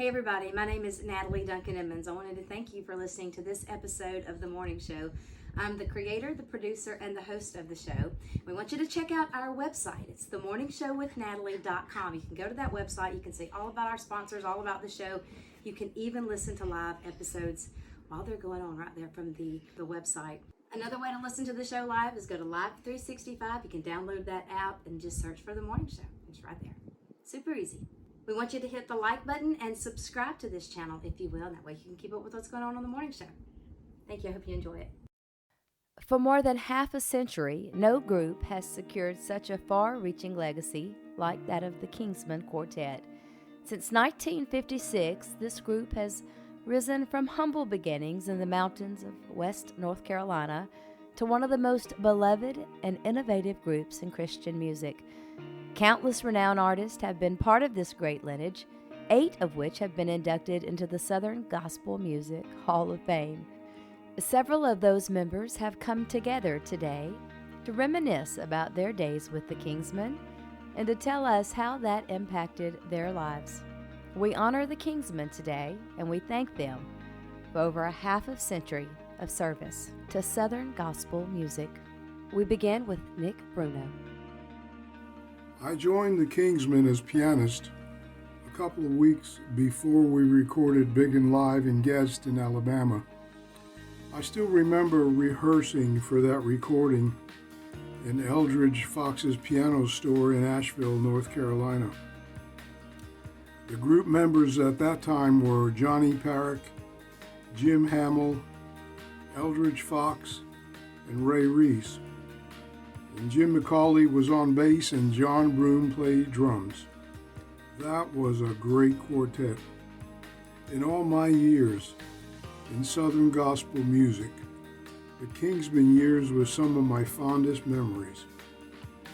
Hey everybody, my name is Natalie Duncan-Emmons. I wanted to thank you for listening to this episode of The Morning Show. I'm the creator, the producer, and the host of the show. We want you to check out our website. It's themorningshowwithnatalie.com. You can go to that website. You can see all about our sponsors, all about the show. You can even listen to live episodes while they're going on right there from the website. Another way to listen to the show live is go to Live 365. You can download that app and just search for The Morning Show. It's right there. Super easy. We want you to hit the like button and subscribe to this channel if you will. That way you can keep up with what's going on The Morning Show. Thank you. I hope you enjoy it. For more than half a century, no group has secured such a far-reaching legacy like that of the Kingsmen Quartet. Since 1956, this group has risen from humble beginnings in the mountains of West North Carolina to one of the most beloved and innovative groups in Christian music. Countless renowned artists have been part of this great lineage, 8 of which have been inducted into the Southern Gospel Music Hall of Fame. Several of those members have come together today to reminisce about their days with the Kingsmen and to tell us how that impacted their lives. We honor the Kingsmen today, and we thank them for over a half a century of service to Southern gospel music. We begin with Nick Bruno. I joined the Kingsmen as pianist a couple of weeks before we recorded Big and Live in Gadsden, Alabama. I still remember rehearsing for that recording in Eldridge Fox's piano store in Asheville, North Carolina. The group members at that time were Johnny Parrick, Jim Hamill, Eldridge Fox, and Ray Reese. And Jim McCauley was on bass and John Broom played drums. That was a great quartet. In all my years in Southern gospel music, the Kingsmen years were some of my fondest memories.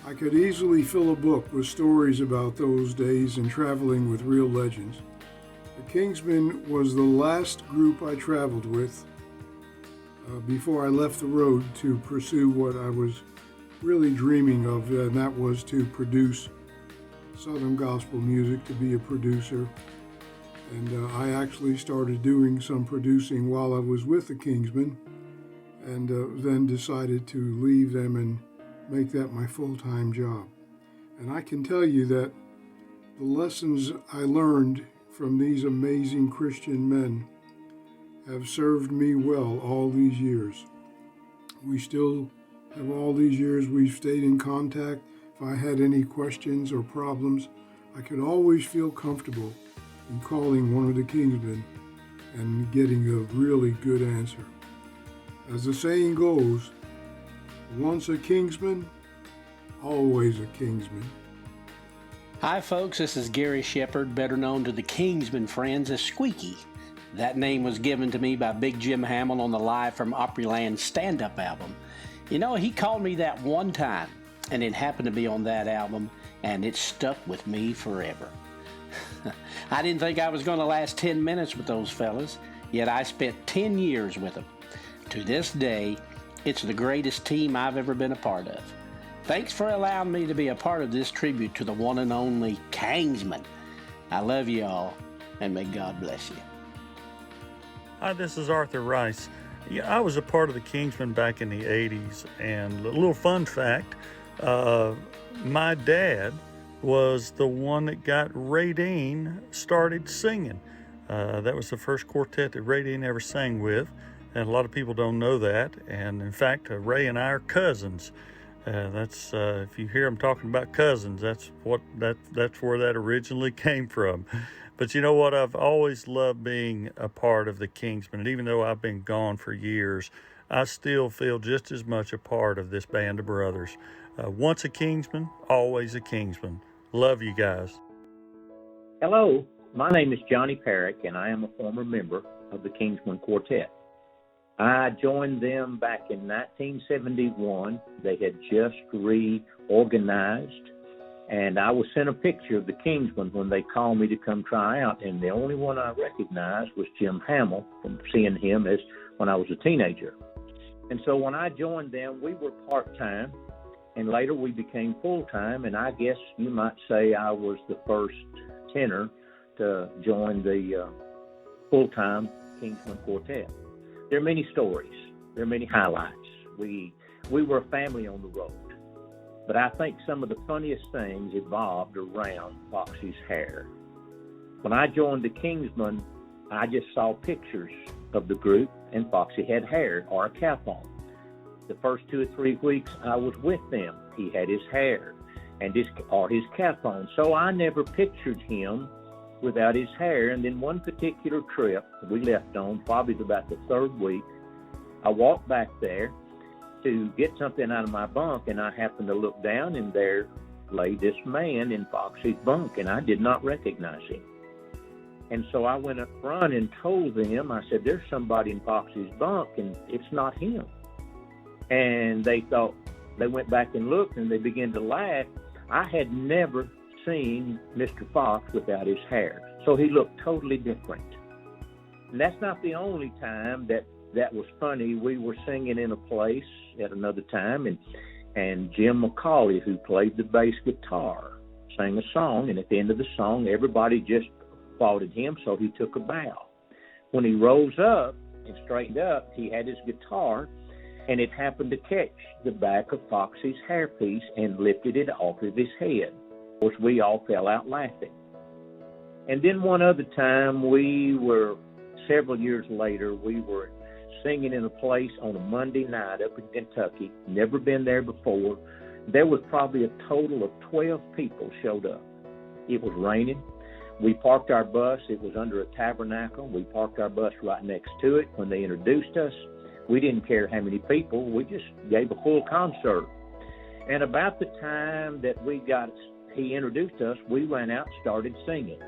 I could easily fill a book with stories about those days and traveling with real legends. The Kingsmen was the last group I traveled with before I left the road to pursue what I was really dreaming of, and that was to produce Southern gospel music, to be a producer. And I actually started doing some producing while I was with the Kingsmen, and then decided to leave them and make that my full-time job. And I can tell you that the lessons I learned from these amazing Christian men have served me well all these years. We still have all these years we've stayed in contact. If I had any questions or problems, I could always feel comfortable in calling one of the Kingsmen and getting a really good answer. As the saying goes, once a Kingsman, always a Kingsman. Hi folks, this is Gary Shepard, better known to the Kingsmen friends as Squeaky. That name was given to me by Big Jim Hamill on the Live from Opryland stand-up album. You know, he called me that one time, and it happened to be on that album, and it stuck with me forever. I didn't think I was going to last 10 minutes with those fellas, yet I spent 10 years with them. To this day, it's the greatest team I've ever been a part of. Thanks for allowing me to be a part of this tribute to the one and only Kingsmen. I love you all, and may God bless you. Hi, this is Arthur Rice. Yeah, I was a part of the Kingsmen back in the 80s, and a little fun fact, my dad was the one that got Ray Dean started singing. That was the first quartet that Ray Dean ever sang with, and a lot of people don't know that, and in fact, Ray and I are cousins. That's if you hear them talking about cousins, that's where that originally came from. But you know what? I've always loved being a part of the Kingsmen. And even though I've been gone for years, I still feel just as much a part of this band of brothers. Once a Kingsman, always a Kingsman. Love you guys. Hello, my name is Johnny Parrick, and I am a former member of the Kingsmen Quartet. I joined them back in 1971. They had just reorganized, and I was sent a picture of the Kingsmen when they called me to come try out, and the only one I recognized was Jim Hamill from seeing him as when I was a teenager. And so when I joined them, we were part-time, and later we became full-time, and I guess you might say I was the first tenor joined the full-time Kingsmen Quartet. There are many stories. There are many highlights. We were a family on the road. But I think some of the funniest things evolved around Foxy's hair. When I joined the Kingsmen, I just saw pictures of the group, and Foxy had hair or a cap on. The first 2 or 3 weeks I was with them, he had his hair and his cap on. So I never pictured him without his hair. And then one particular trip we left on, probably about the 3rd week, I walked back there to get something out of my bunk, and I happened to look down, and there lay this man in Foxy's bunk, and I did not recognize him. And so I went up front and told them, I said, there's somebody in Foxy's bunk, and it's not him. And they went back and looked, and they began to laugh. I had never seen Mr. Fox without his hair, so he looked totally different. And that's not the only time that was funny. We were singing in a place at another time, and Jim McCauley, who played the bass guitar, sang a song, and at the end of the song, everybody just applauded him, so he took a bow. When he rose up and straightened up, he had his guitar, and it happened to catch the back of Foxy's hairpiece and lifted it off of his head. Of course, we all fell out laughing. And then one other time, several years later, we were singing in a place on a Monday night up in Kentucky. Never been there before. There was probably a total of 12 people showed up. It was raining. We parked our bus. It was under a tabernacle. We parked our bus right next to it. When they introduced us, we didn't care how many people. We just gave a full concert. And about the time that he introduced us, we ran out and started singing.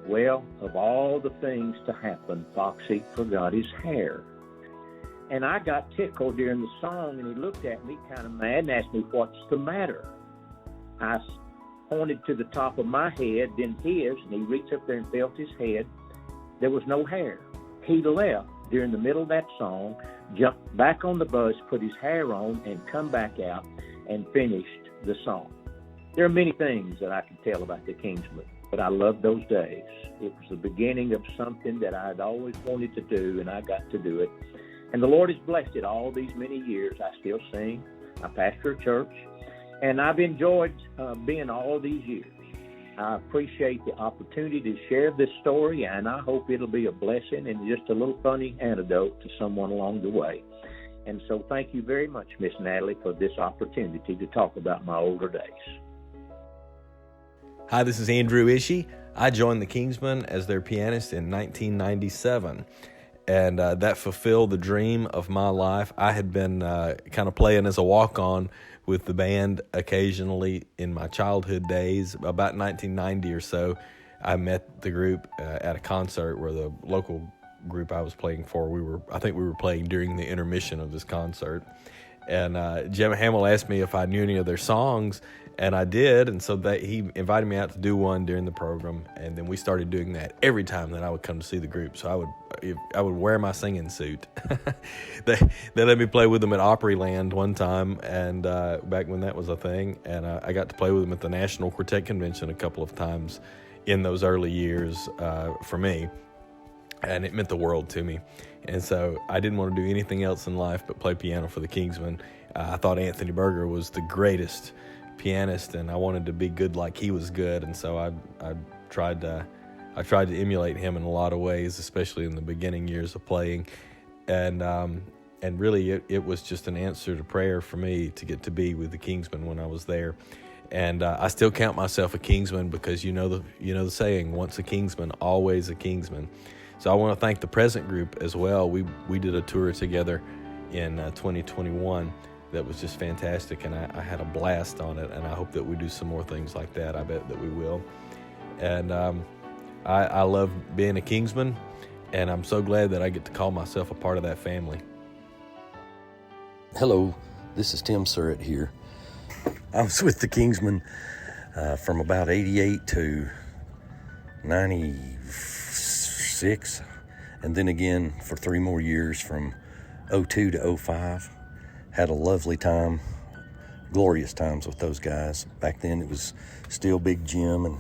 Well, of all the things to happen, Foxy forgot his hair. And I got tickled during the song, and he looked at me kind of mad and asked me, what's the matter? I pointed to the top of my head, then his, and he reached up there and felt his head. There was no hair. He left during the middle of that song, jumped back on the bus, put his hair on, and come back out and finished the song. There are many things that I could tell about the Kingsmen, but I loved those days. It was the beginning of something that I'd always wanted to do, and I got to do it. And the Lord has blessed it all these many years. I still sing. I pastor a church, and I've enjoyed being all these years. I appreciate the opportunity to share this story, and I hope it'll be a blessing and just a little funny anecdote to someone along the way. And so thank you very much, Miss Natalie, for this opportunity to talk about my older days. Hi, this is Andrew Ishe. I joined the Kingsmen as their pianist in 1997. And that fulfilled the dream of my life. I had been kind of playing as a walk-on with the band occasionally in my childhood days. About 1990 or so, I met the group at a concert where the local group I was playing for, I think we were playing during the intermission of this concert. And Jim Hamill asked me if I knew any of their songs, and I did, and so he invited me out to do one during the program, and then we started doing that every time that I would come to see the group. So I would wear my singing suit. They let me play with them at Opryland one time, and back when that was a thing, and I got to play with them at the National Quartet Convention a couple of times in those early years for me, and it meant the world to me. And so I didn't want to do anything else in life but play piano for the Kingsmen. I thought Anthony Berger was the greatest pianist, and I wanted to be good like he was good, and so I tried to emulate him in a lot of ways, especially in the beginning years of playing, and really it was just an answer to prayer for me to get to be with the Kingsmen when I was there. And I still count myself a Kingsman because you know the saying, once a Kingsman, always a Kingsman. So I want to thank the present group as well. We did a tour together in 2021 that was just fantastic, and I had a blast on it, and I hope that we do some more things like that. I bet that we will. And I love being a Kingsman, and I'm so glad that I get to call myself a part of that family. Hello, this is Tim Surrett here. I was with the Kingsmen from about 88 to 96, and then again for 3 more years from 02 to 05. Had a lovely time, glorious times with those guys. Back then it was still Big Jim and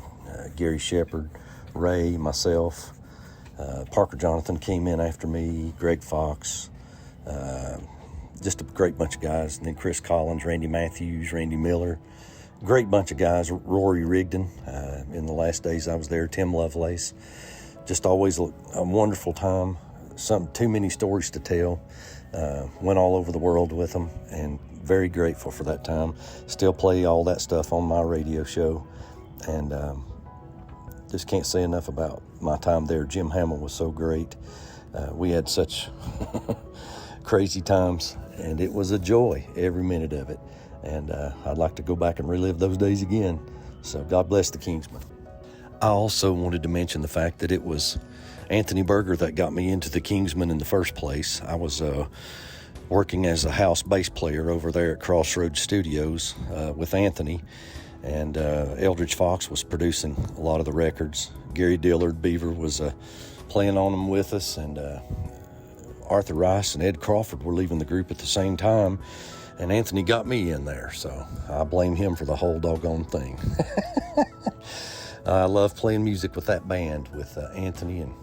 Gary Shepard, Ray, myself, Parker Jonathan came in after me, Greg Fox, just a great bunch of guys. And then Chris Collins, Randy Matthews, Randy Miller, great bunch of guys. Rory Rigdon, in the last days I was there, Tim Lovelace. Just always a wonderful time. Too many stories to tell. Went all over the world with them, and very grateful for that time. Still play all that stuff on my radio show, and just can't say enough about my time there. Jim Hamill was so great. We had such crazy times, and it was a joy every minute of it. And I'd like to go back and relive those days again. So God bless the Kingsmen. I also wanted to mention the fact that it was Anthony Berger that got me into the Kingsmen in the first place. I was working as a house bass player over there at Crossroads Studios with Anthony, and Eldridge Fox was producing a lot of the records. Gary Dillard Beaver was playing on them with us, and Arthur Rice and Ed Crawford were leaving the group at the same time, and Anthony got me in there, so I blame him for the whole doggone thing. I love playing music with that band, with Anthony and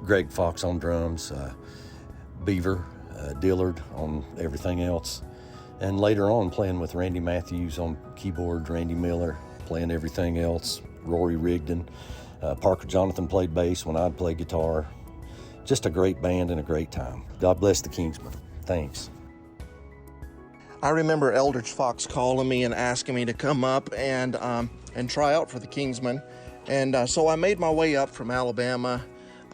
Greg Fox on drums, Beaver, Dillard on everything else, and later on playing with Randy Matthews on keyboard, Randy Miller playing everything else, Rory Rigdon, Parker Jonathan played bass when I'd play guitar. Just a great band and a great time. God bless the Kingsmen. Thanks. I remember Eldridge Fox calling me and asking me to come up and try out for the Kingsmen, and so I made my way up from Alabama.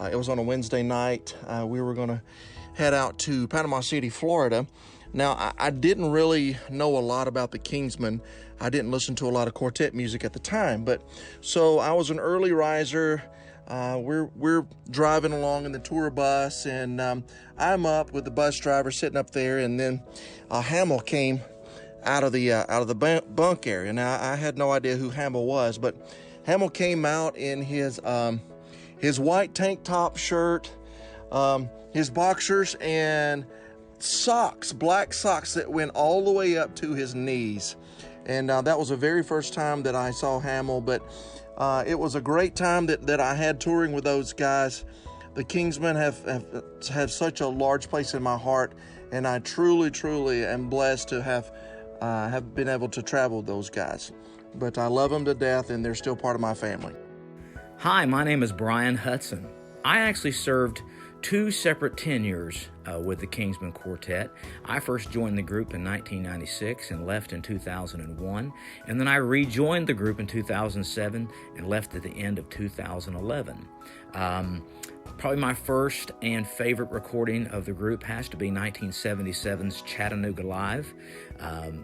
It was on a Wednesday night. We were going to head out to Panama City, Florida. Now, I didn't really know a lot about the Kingsmen. I didn't listen to a lot of quartet music at the time, but so I was an early riser. We're driving along in the tour bus, and I'm up with the bus driver sitting up there, and then Hamill came out of the bunk area. Now, I had no idea who Hamill was, but Hamill came out in his white tank top shirt, his boxers, and socks, black socks that went all the way up to his knees. And that was the very first time that I saw Hamill, but it was a great time that I had touring with those guys. The Kingsmen have such a large place in my heart, and I truly am blessed to have been able to travel with those guys. But I love them to death, and they're still part of my family. Hi, my name is Bryan Hudson. I actually served 2 separate tenures with the Kingsmen Quartet. I first joined the group in 1996 and left in 2001, and then I rejoined the group in 2007 and left at the end of 2011. Probably my first and favorite recording of the group has to be 1977's Chattanooga Live.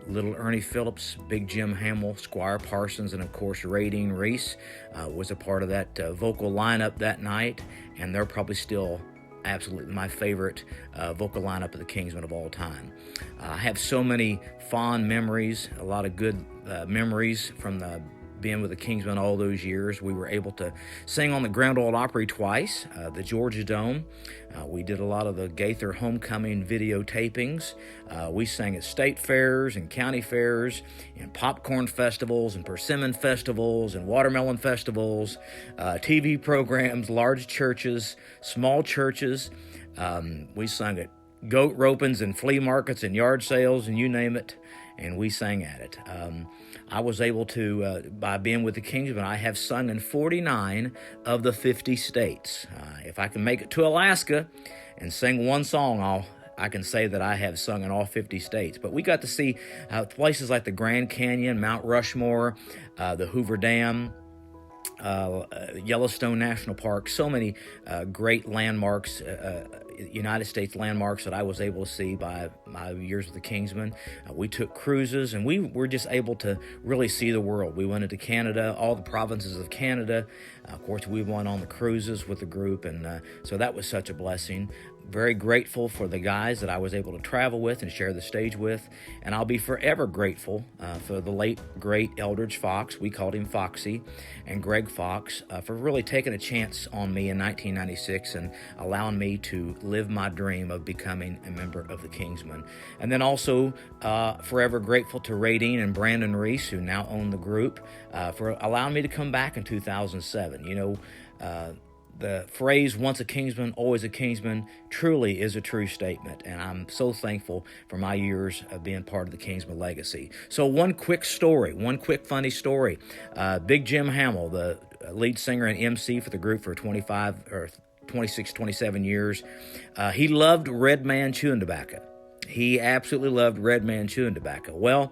Little Ernie Phillips, Big Jim Hamill, Squire Parsons, and of course Radine Reese was a part of that vocal lineup that night, and they're probably still absolutely my favorite vocal lineup of the Kingsmen of all time. I have so many fond memories, a lot of good memories from being with the Kingsmen all those years. We were able to sing on the Grand Ole Opry twice, the Georgia Dome. We did a lot of the Gaither Homecoming videotapings. We sang at state fairs and county fairs, and popcorn festivals and persimmon festivals and watermelon festivals, TV programs, large churches, small churches. We sung at goat ropings and flea markets and yard sales and you name it, and we sang at it. I was able to, by being with the Kingsmen, I have sung in 49 of the 50 states. If I can make it to Alaska and sing one song, I can say that I have sung in all 50 states. But we got to see places like the Grand Canyon, Mount Rushmore, the Hoover Dam, Yellowstone National Park, so many great landmarks, United States landmarks that I was able to see by my years with the Kingsmen. We took cruises, and we were just able to really see the world. We went into Canada, all the provinces of Canada. Of course, we went on the cruises with the group, and so that was such a blessing. Very grateful for the guys that I was able to travel with and share the stage with, and I'll be forever grateful for the late, great Eldridge Fox, we called him Foxy, and Greg Fox for really taking a chance on me in 1996 and allowing me to live my dream of becoming a member of the Kingsmen. And then also forever grateful to Radine and Brandon Reese, who now own the group, for allowing me to come back in 2007. You know, The phrase, once a Kingsman, always a Kingsman, truly is a true statement, and I'm so thankful for my years of being part of the Kingsman legacy. So one quick funny story. Big Jim Hamill, the lead singer and MC for the group for 26, 27 years, he loved Red Man chewing tobacco. He absolutely loved Red Man chewing tobacco. Well,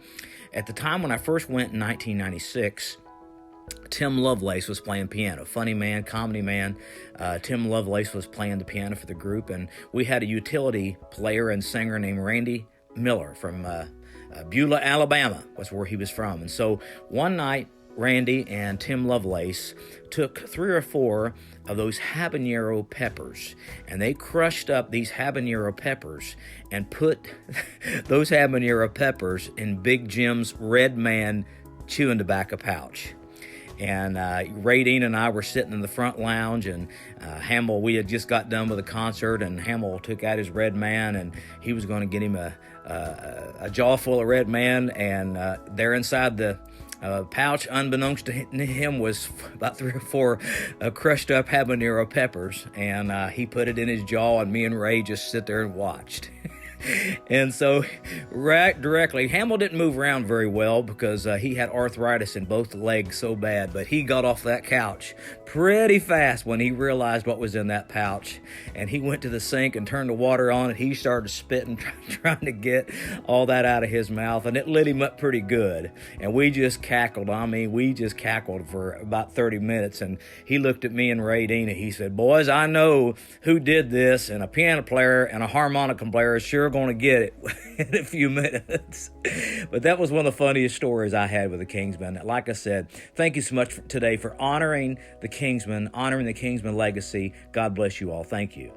at the time when I first went in 1996, Tim Lovelace was playing piano. Funny man, comedy man. Tim Lovelace was playing the piano for the group, and we had a utility player and singer named Randy Miller from Beulah, Alabama, was where he was from. And so one night, Randy and Tim Lovelace took 3 or 4 of those habanero peppers, and they crushed up these habanero peppers and put those habanero peppers in Big Jim's Red Man chewing tobacco pouch. And Ray Dean and I were sitting in the front lounge, and Hamill, we had just got done with a concert, and Hamill took out his Red Man, and he was going to get him a jaw full of Red Man, and there inside the pouch, unbeknownst to him, was about 3 or 4 crushed up habanero peppers, and he put it in his jaw, and me and Ray just sit there and watched. And so, right directly, Hamill didn't move around very well because he had arthritis in both legs so bad, but he got off that couch pretty fast when he realized what was in that pouch. And he went to the sink and turned the water on, and he started spitting, trying to get all that out of his mouth, and it lit him up pretty good. And we just cackled. I mean, we just cackled for about 30 minutes, and he looked at me and Ray Dean, and he said, "Boys, I know who did this, and a piano player and a harmonica player is sure going to get it in a few minutes." But that was one of the funniest stories I had with the Kingsmen. Like I said, thank you so much today for honoring the Kingsmen, honoring the Kingsmen legacy. God bless you all. Thank you.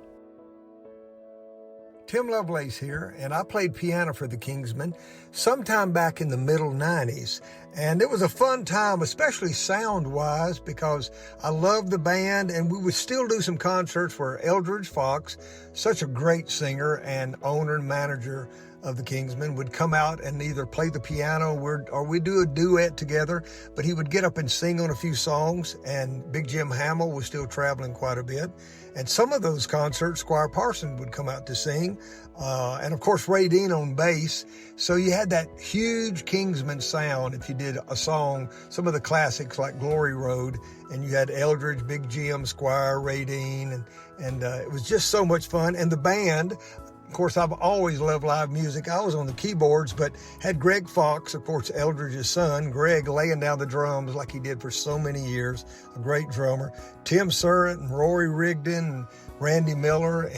Tim Lovelace here, and I played piano for the Kingsmen sometime back in the middle 90s. And it was a fun time, especially sound-wise, because I loved the band, and we would still do some concerts where Eldridge Fox, such a great singer and owner and manager of the Kingsmen, would come out and either play the piano or we'd do a duet together, but he would get up and sing on a few songs, and Big Jim Hamill was still traveling quite a bit. And some of those concerts, Squire Parson would come out to sing, and of course Ray Dean on bass. So you had that huge Kingsman sound if you did a song, some of the classics like Glory Road, and you had Eldridge, Big Jim, Squire, Ray Dean, and it was just so much fun. And the band, of course, I've always loved live music. I was on the keyboards, but had Greg Fox, of course, Eldridge's son, Greg, laying down the drums like he did for so many years, a great drummer. Tim Surrett and Rory Rigdon and Randy Miller,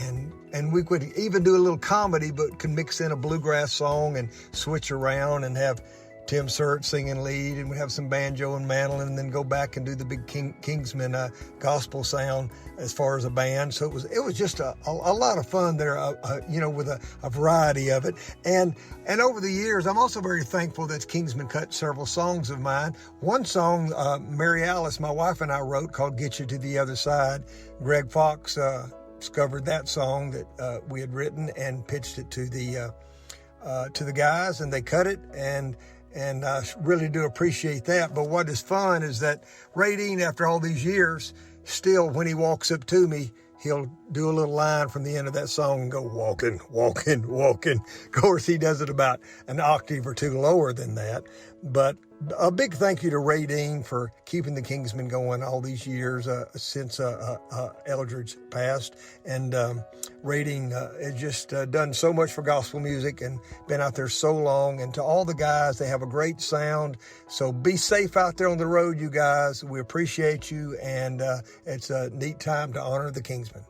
and we could even do a little comedy, but could mix in a bluegrass song and switch around and have Tim Surrett singing lead, and we'd have some banjo and mandolin, and then go back and do the big Kingsman gospel sound as far as a band. So it was just a lot of fun there, with a variety of it. And over the years, I'm also very thankful that Kingsman cut several songs of mine. One song, Mary Alice, my wife, and I wrote called "Get You to the Other Side." Greg Fox discovered that song that we had written and pitched it to the guys, and they cut it, and I really do appreciate that. But what is fun is that Ray Dean, after all these years, still, when he walks up to me, he'll do a little line from the end of that song and go, "Walking, walking, walking." Of course, he does it about an octave or two lower than that. But a big thank you to Ray Dean for keeping the Kingsmen going all these years since Eldridge passed. And Ray Dean has just done so much for gospel music and been out there so long. And to all the guys, they have a great sound. So be safe out there on the road, you guys. We appreciate you, and it's a neat time to honor the Kingsmen.